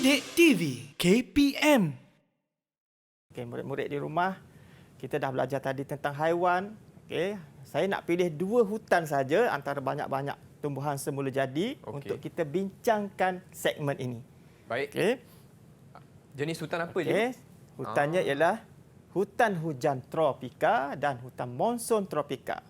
Didik TV KPM. Okey, murid-murid di rumah, kita dah belajar tadi tentang haiwan. Okey, saya nak pilih 2 hutan saja antara banyak-banyak tumbuhan semula jadi untuk kita bincangkan segmen ini. Baik. Okey. Jenis hutan apa je? Okey. Hutannya ialah hutan hujan tropika dan hutan monsun tropika.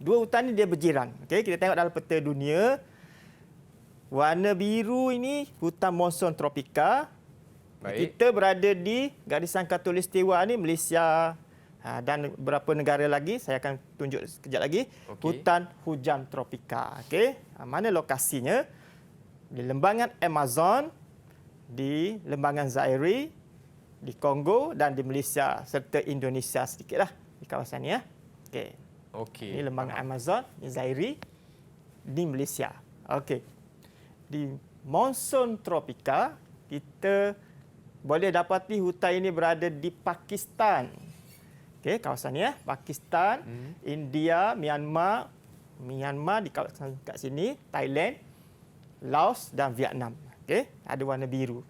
2 hutan ini dia berjiran. Okey, kita tengok dalam peta dunia. Warna biru ini hutan monsun tropika. Baik. Kita berada di garisan khatulistiwa ni Malaysia dan beberapa negara lagi. Saya akan tunjuk sekejap lagi. Hutan hujan tropika. Okey, mana lokasinya? Di lembangan Amazon, di lembangan Zaire, di Kongo dan di Malaysia serta Indonesia sedikitlah di kawasan ni ya. Okey. Ini lembangan Amazon, di Zaire, di Malaysia. Okey. Di monsun tropika, kita boleh dapati hutan ini berada di Pakistan. Okey, kawasan ni ya, Pakistan, India, Myanmar di kawasan kat sini, Thailand, Laos dan Vietnam. Okey, ada warna biru.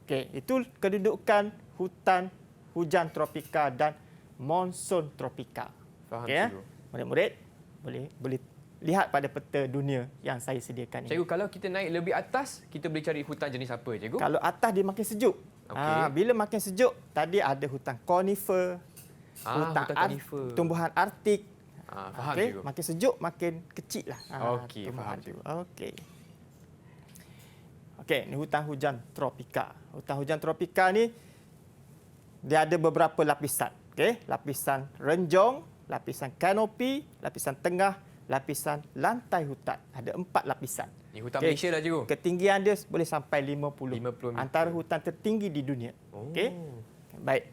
Okey, itu kedudukan hutan hujan tropika dan monsun tropika. Faham, okey, cikgu. Murid-murid boleh lihat pada peta dunia yang saya sediakan ini. Cikgu, kalau kita naik lebih atas, kita boleh cari hutan jenis apa, cikgu? Kalau atas dia makin sejuk. Bila makin sejuk, tadi ada hutan konifer, hutan konifer, tumbuhan Arktik. Faham, Okey, cikgu. makin sejuk makin kecil lah. Okey, faham, cikgu. Okey, ini hutan hujan tropika. Hutan hujan tropika ni dia ada beberapa lapisan. Okey, lapisan renjong, lapisan kanopi, lapisan tengah, lapisan lantai hutan. Ada 4 lapisan. Ini hutan Malaysia lah, cikgu. Ketinggian dia boleh sampai 50 meter. Antara hutan tertinggi di dunia. Okey. Baik.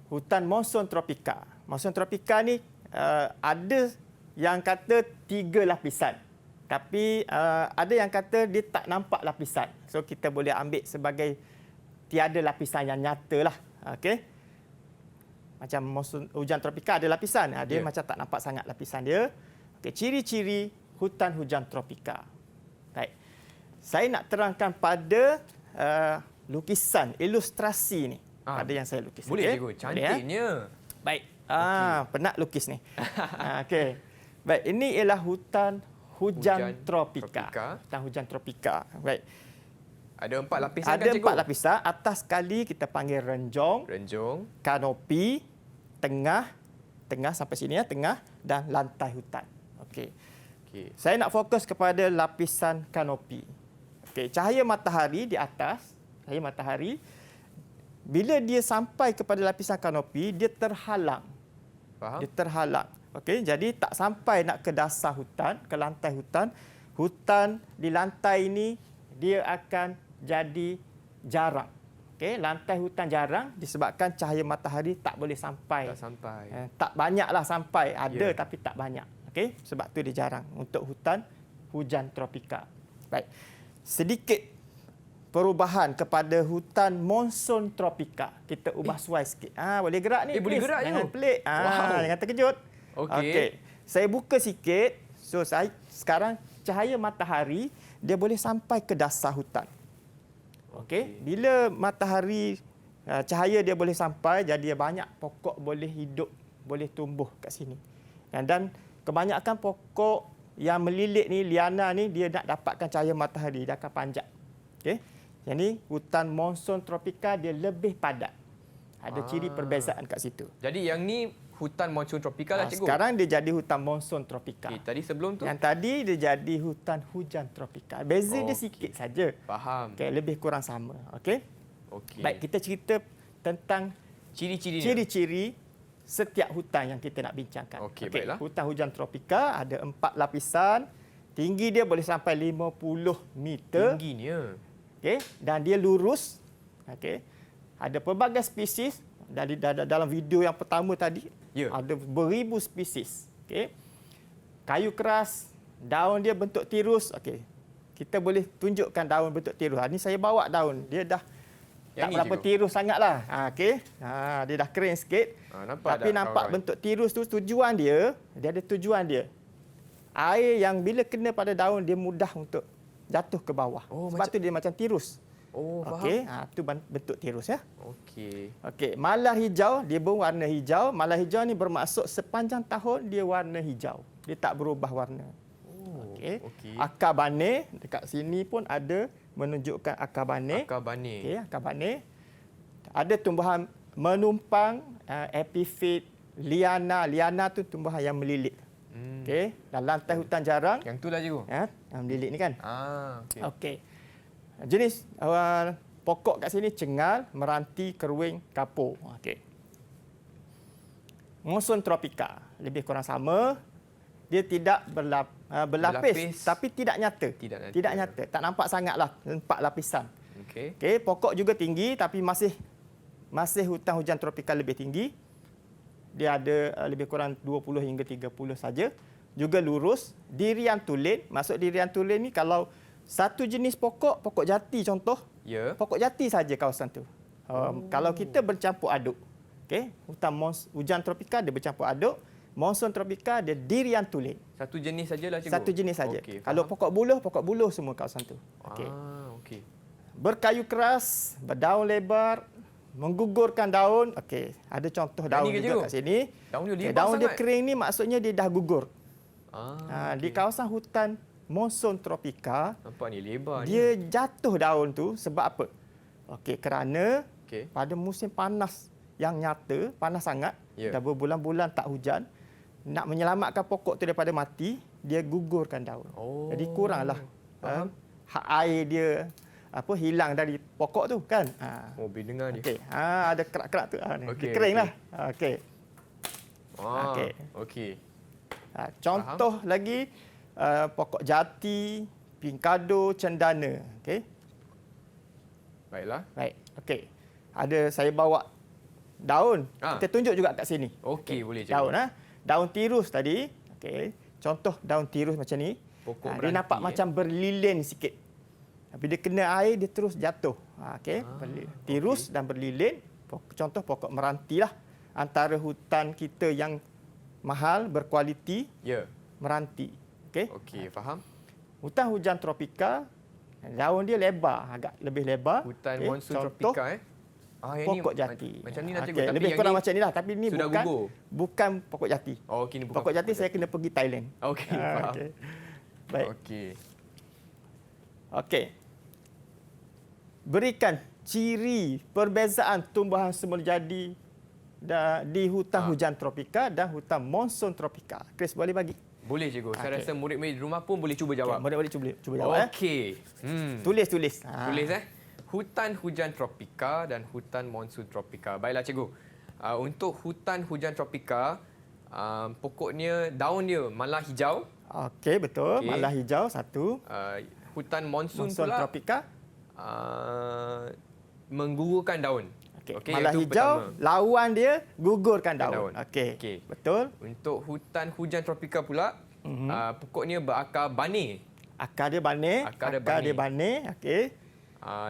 Hutan monsun tropika. Monsun tropika ni ada yang kata 3 lapisan. Tapi ada yang kata dia tak nampak lapisan. So kita boleh ambil sebagai tiada lapisan yang nyatalah. Okey. Macam monsun hujan tropika ada lapisan. Dia macam tak nampak sangat lapisan dia. Okey, ciri-ciri hutan hujan tropika. Baik. Saya nak terangkan pada lukisan, ilustrasi ni. Ada yang saya lukis. Boleh, cikgu. Cantiknya. Baik. Penat lukis ni. Okey. Baik, ini ialah hutan hujan tropika. Hutan hujan tropika. Baik. Ada 4 lapisan kan, cikgu? Ada 4 lapisan. Atas sekali kita panggil renjong. Kanopi, tengah sampai sini ya, tengah dan lantai hutan. Okey. Saya nak fokus kepada lapisan kanopi. Okey, cahaya matahari di atas, cahaya matahari bila dia sampai kepada lapisan kanopi, dia terhalang. Faham? Dia terhalang. Okey, jadi tak sampai nak ke dasar hutan, ke lantai hutan. Hutan di lantai ini dia akan jadi jarang. Okey, lantai hutan jarang disebabkan cahaya matahari tak boleh sampai. Tak sampai. Tak banyaklah sampai, ada tapi tak banyak. Okey, sebab tu dia jarang untuk hutan hujan tropika. Baik. Sedikit perubahan kepada hutan monsun tropika. Kita ubah suai sikit. Boleh gerak ni. Boleh gerak je. Jangan pelik. Jangan terkejut. Okey. Saya buka sikit. So saya sekarang cahaya matahari dia boleh sampai ke dasar hutan. Okey, bila matahari cahaya dia boleh sampai, jadi banyak pokok boleh hidup, boleh tumbuh kat sini. Dan kebanyakan pokok yang melilit ni, liana ni, dia nak dapatkan cahaya matahari, dia akan panjat. Okey. Jadi hutan monsun tropika dia lebih padat. Ada ciri perbezaan kat situ. Jadi yang ni hutan monsun tropika lah, cikgu. Sekarang dia jadi hutan monsun tropika. Tadi sebelum tu? Yang tadi dia jadi hutan hujan tropika. Beza dia sikit saja. Faham. Lebih kurang sama. Okey. Baik, kita cerita tentang ciri-ciri setiap hutan yang kita nak bincangkan. Okey, baiklah. Hutan hujan tropika ada 4 lapisan. Tinggi dia boleh sampai 50 meter. Tingginya. Okey, dan dia lurus. Okey. Ada pelbagai spesies. Dalam video yang pertama tadi, ada beribu spesies. Okey. Kayu keras, daun dia bentuk tirus. Okey. Kita boleh tunjukkan daun bentuk tirus. Ini saya bawa daun. Dia dah tak berapa tirus sangatlah. Okey. Dia dah kering sikit. Tapi nampak bentuk tirus tu tujuan dia ada tujuan dia. Air yang bila kena pada daun dia mudah untuk jatuh ke bawah. Oh, Sebab tu dia macam tirus. Oh, faham. Okey, tu bentuk tirus ya. Okey. Okey, malar hijau dia berwarna hijau. Malar hijau ni bermaksud sepanjang tahun dia warna hijau. Dia tak berubah warna. Oh, Okey. okey. Akar bane dekat sini pun ada menunjukkan akar bane. Akar bane. Okey, akar bane. Ada tumbuhan menumpang, epifit, liana. Liana tu tumbuhan yang melilit. Okey, dan lantai hutan jarang. Yang tu lah cikgu. Ya, yang melilit ni kan. Okey. Okey. Jenis pokok kat sini cengal, meranti, keruing, kapur. Okey. Monsoon tropika lebih kurang sama. Dia tidak berlapis tapi tidak nyata. Tidak nyata. Tak nampak sangatlah 4 lapisan. Okey. Okey, pokok juga tinggi tapi masih hutan hujan tropika lebih tinggi. Dia ada lebih kurang 20 hingga 30 saja. Juga lurus, dirian tulen. Maksud dirian tulen ni kalau satu jenis pokok jati contoh. Ya. Pokok jati saja kawasan tu. Kalau kita bercampur aduk. Okey, hujan tropika dia bercampur aduk. Monsoon tropika dia dirian tulen. Satu jenis sajalah cikgu. Satu jenis saja. Okey, Kalau faham. pokok buluh semua kawasan tu. Okey. Okey. Berkayu keras, berdaun lebar, menggugurkan daun. Okey, ada contoh daun ke, juga cikgu? kat sini. Daun dia lebar daun dia sangat. kering ni maksudnya dia dah gugur. Di Okey. kawasan hutan monsoon tropika, Nampak ni lebar ni. dia jatuh daun tu sebab apa? Okey, kerana Okey. pada musim panas yang nyata, panas sangat, Ya. dah berbulan-bulan tak hujan, nak menyelamatkan pokok tu daripada mati, dia gugurkan daun. Oh. Jadi kuranglah Faham. hak air dia hilang dari pokok tu kan. Oh, boleh dengar dia. Okey. Ada kerak-kerak tu. Ni. Okey, Dia kering okey. lah. Okey. Okey. Okey. Contoh lagi pokok jati, pingkado, cendana. Okey. Baiklah. Baik. Okey. Saya bawa daun. Kita tunjuk juga kat sini. Okey, boleh cikgu. Daun daun tirus tadi. Okey. Contoh daun tirus macam ni. Pokok Dia meranti, nampak macam berlilin sikit. Tapi dia kena air dia terus jatuh. Okey. Tirus dan berlilin. Contoh pokok meranti lah. Antara hutan kita yang mahal, berkualiti, Ya. meranti. Okey. Okey, faham. Hutan hujan tropika, daun dia lebar, agak lebih lebar. Hutan Okey, monsoon contoh, tropika yang pokok ni jati. macam ni lah cikgu. Okey, Tapi lebih yang kurang ni macam inilah, tapi ni sudah gugur. bukan pokok jati. Oh, okey ni bukan. Pokok jati saya kena pergi Thailand. Okey, faham. Okey. Baik. Okey. Okey. Berikan ciri perbezaan tumbuhan semula jadi di hutan hujan tropika dan hutan monsoon tropika. Chris boleh bagi? Boleh cikgu. Saya Okey. rasa murid-murid di rumah pun boleh cuba jawab. Boleh cuba jawab. Okey. Tulis. Tulis Hutan hujan tropika dan hutan monsoon tropika. Baiklah cikgu. Untuk hutan hujan tropika, pokoknya daun dia malah hijau. Okey, betul. Okey. Malah hijau satu. Hutan monsoon Monsoon pula tropika. menggugurkan daun. Okey. Malah itu hijau, pertama. lawan dia gugurkan daun. Daun. Okey. Okey. Betul. Untuk hutan hujan tropika pula, pokoknya berakar bani. Akar dia bane. Akar dia bane. Okey.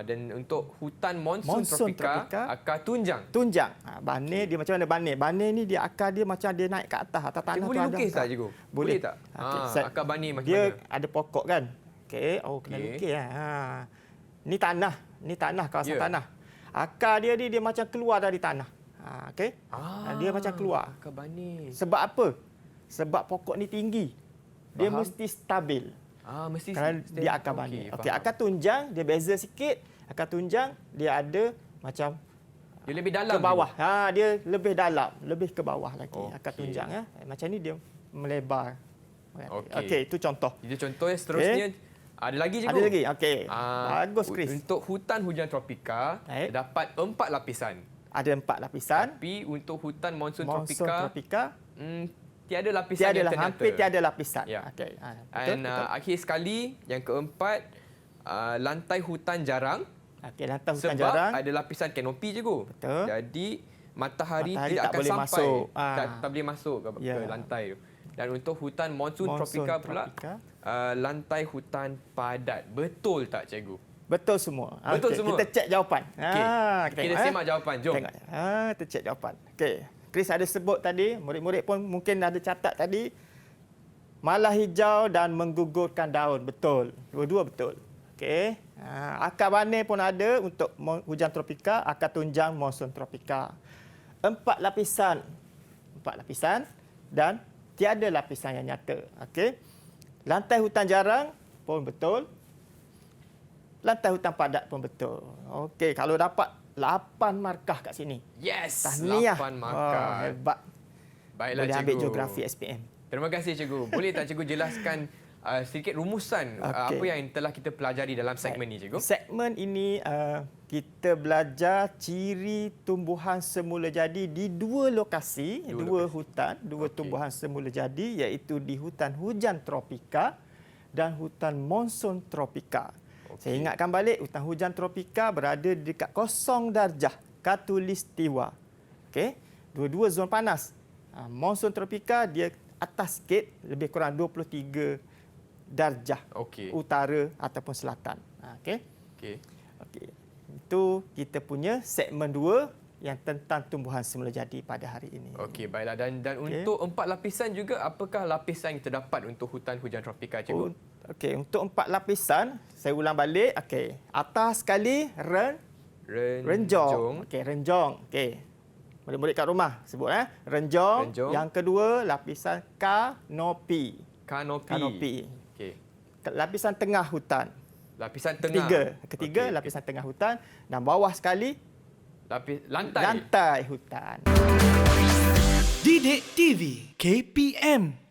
Dan untuk hutan monsoon Monsoon tropika, tropika, akar tunjang. Tunjang. Bane dia macam mana bane? Bane ni dia akar dia macam dia naik ke atas. Atas tanah Cikgu tu boleh ada lukis akar. tak cikgu? Boleh. Boleh tak? Okey, Akar bani macam dia mana? ada pokok kan? Okey. Oh, kena Okey. lukis lah. Ni tanah. Ni tanah, kawasan Ya. tanah. Akar dia ni dia macam keluar dari tanah. Okey. Dia macam keluar. Akar bani. Sebab apa? Sebab pokok ni tinggi. Dia Faham. mesti stabil. Mesti Kerana stay. dia akar bani. Okey, faham. akar tunjang dia beza sikit. Akar tunjang dia ada macam Dia lebih dalam ke bawah. Dia lebih dalam, lebih ke bawah lagi. Okey. Akar tunjang macam ni dia melebar. Okey. Okey, itu contoh. Itu contoh yang seterusnya. Ada lagi cikgu? Ada lagi. Okey. Bagus Chris. Untuk hutan hujan tropika, Baik. dapat 4 lapisan. Ada 4 lapisan. Tapi untuk hutan monsoon Monsoon tropika, tropika tiada lapisan tiada yang lah, ternyata. hampir tiada lapisan. Ya. Okey. Dan akhir sekali, yang keempat, lantai hutan jarang. Okey, lantai hutan Sebab jarang. ada lapisan kanopi cikgu. Betul. Jadi matahari Matahari tidak tak akan boleh sampai. masuk. Tak boleh masuk ke Ya. lantai tu. Dan untuk hutan monsoon Monsoon tropika pula, tropika. lantai hutan padat. Betul tak cikgu? Betul semua. Betul Okey, semua. kita cek jawapan. Okey. Kita Kita tengok, simak jawapan. Jom. Tengok. Kita cek jawapan. Okey. Chris ada sebut tadi, murid-murid pun mungkin ada catat tadi. Malah hijau dan menggugurkan daun. Betul. Dua-dua betul. Okey. Akar baner pun ada untuk hujan tropika, akar tunjang monsun tropika. 4 lapisan. 4 lapisan dan tiada lapisan yang nyata. Okey. Lantai hutan jarang pun betul. Lantai hutan padat pun betul. Okey, kalau dapat 8 markah kat sini. Yes, Tahniah. 8 markah. Hebat. Baiklah, Boleh cikgu. ambil geografi SPM. Terima kasih, cikgu. Boleh tak cikgu jelaskan sedikit rumusan Okey. apa yang telah kita pelajari dalam segmen ini, cikgu? Segmen ini kita belajar ciri tumbuhan semula jadi di 2 lokasi, 2 hutan, 2 Okey. tumbuhan semula jadi iaitu di hutan hujan tropika dan hutan monsun tropika. Saya ingatkan balik, hutan hujan tropika berada di dekat 0 darjah khatulistiwa. Okey, dua-dua zon panas. Monsun tropika dia atas sikit, lebih kurang 23 darjah Okey. utara ataupun selatan. Okey. Okey. Okey. Itu kita punya segmen 2 yang tentang tumbuhan semula jadi pada hari ini. Okey, baiklah. Dan Okey. untuk 4 lapisan juga, apakah lapisan yang terdapat untuk hutan hujan tropika, cikgu? Okey, untuk 4 lapisan, saya ulang balik. Okey, atas sekali renjong. Okey, renjong. Okey. Murid-murid kat rumah sebut renjong. Renjong. Yang kedua lapisan kanopi. Kanopi. Okey. Lapisan tengah hutan. Lapisan tengah. Ketiga Okey. lapisan tengah hutan dan bawah sekali lantai. lantai hutan. Didik TV KPM